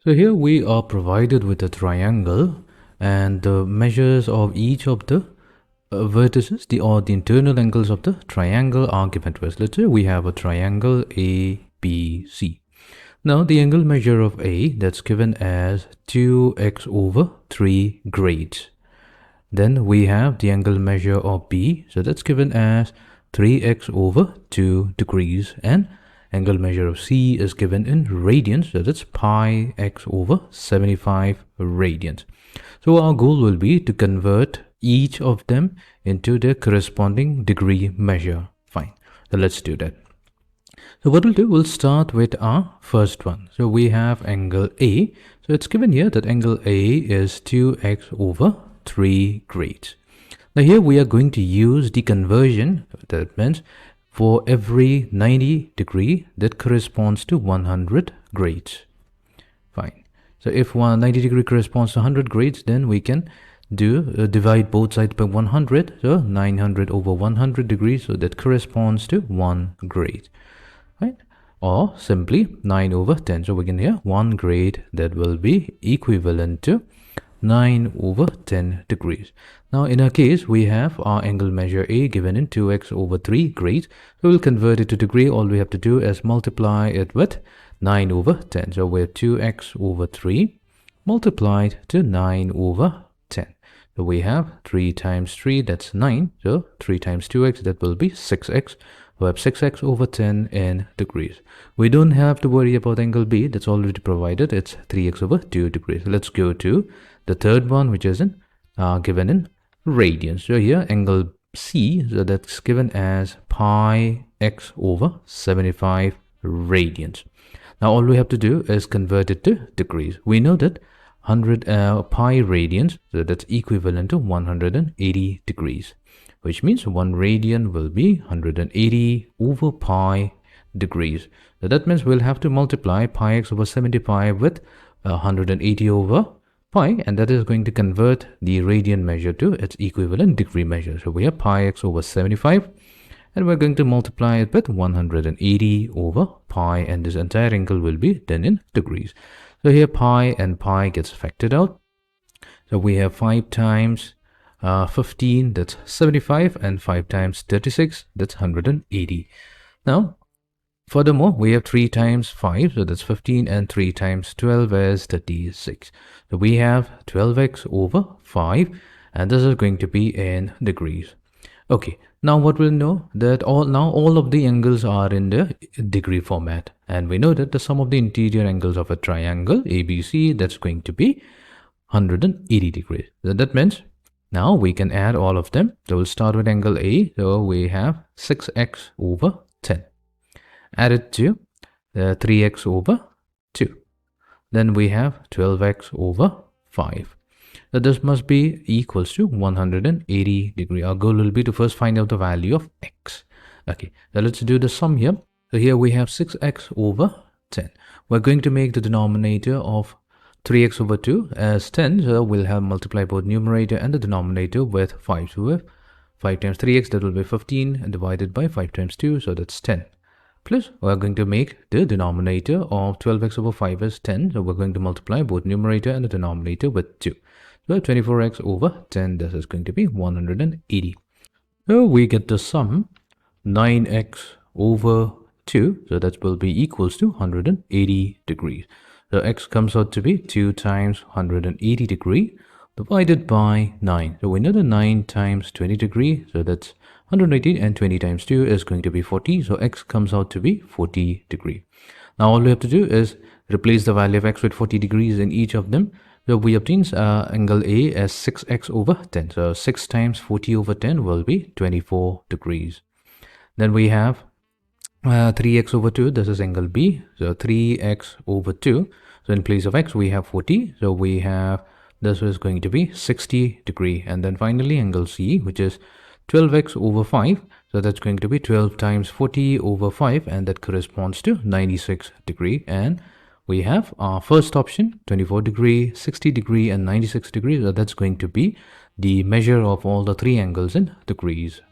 So here we are provided with a triangle, and the measures of each of the vertices, the internal angles of the triangle are given to us. Let's say we have a triangle ABC. Now the angle measure of A, that's given as 2x over 3 grades. Then we have the angle measure of B, so that's given as 3x over 2 degrees, and angle measure of C is given in radians, so that's pi x over 75 radians. So our goal will be to convert each of them into their corresponding degree measure. Fine, so let's do that. So what we'll do, we'll start with our first one. So we have angle A. So it's given here that angle A is 2x over 3 grades. Now here we are going to use the conversion. That means for every 90 degree, that corresponds to 100 grades. Fine. So if 90 degree corresponds to 100 grades, then we can divide both sides by 100. So 900 over 100 degrees. So that corresponds to 1 grade. Right? Or simply 9 over 10. So we can hear 1 grade, that will be equivalent to 9 over 10 degrees. Now in our case, we have our angle measure A given in 2x over 3 grades. So we'll convert it to degree. All we have to do is multiply it with 9 over 10. So we have 2x over 3 multiplied to 9 over 10. So we have 3 times 3, that's 9. So 3 times 2x, that will be 6x. We have 6x over 10 in degrees. We don't have to worry about angle B, that's already provided. It's 3x over 2 degrees. Let's go to the third one, which is given in radians. So here angle C, so that's given as pi x over 75 radians. Now all we have to do is convert it to degrees. We know that 100 pi radians, so that's equivalent to 180 degrees, which means 1 radian will be 180 over pi degrees. So that means we'll have to multiply pi x over 75 with 180 over pi, and that is going to convert the radian measure to its equivalent degree measure. So we have pi x over 75, and we're going to multiply it with 180 over pi, and this entire angle will be done in degrees. So here pi and pi gets factored out. So we have 5 times 15, that's 75, and 5 times 36, that's 180. Now furthermore, we have 3 times 5, so that's 15, and 3 times 12 is 36. So we have 12x over 5, and this is going to be in degrees. Okay, now what we'll know, that all of the angles are in the degree format, and we know that the sum of the interior angles of a triangle ABC, that's going to be 180 degrees. So that means now we can add all of them. So we'll start with angle A. So we have 6x over 10 added to 3x over 2. Then we have 12x over 5. So this must be equals to 180 degree. Our goal will be to first find out the value of x. Okay, so let's do the sum here. So here we have 6x over 10. We're going to make the denominator of 3x over 2 as 10. So we'll have multiply both numerator and the denominator with 5. So we have 5 times 3x, that will be 15, and divided by 5 times 2, so that's 10. Plus, we're going to make the denominator of 12x over 5 as 10. So we're going to multiply both numerator and the denominator with 2. So 24x over 10, this is going to be 180. So we get the sum 9x over 2. So that will be equals to 180 degrees. So x comes out to be 2 times 180 degree divided by 9. So we know the 9 times 20 degree. So that's 180, and 20 times 2 is going to be 40. So x comes out to be 40 degree. Now all we have to do is replace the value of x with 40 degrees in each of them. So we obtain angle A as 6x over 10. So 6 times 40 over 10 will be 24 degrees. Then we have 3x over 2. This is angle B. So 3x over 2. So in place of x, we have 40. So we have, this is going to be 60 degree. And then finally angle C, which is 12x over 5. So that's going to be 12 times 40 over 5, and that corresponds to 96 degree. And we have our first option, 24 degree, 60 degree, and 96 degrees. So that's going to be the measure of all the 3 angles in degrees.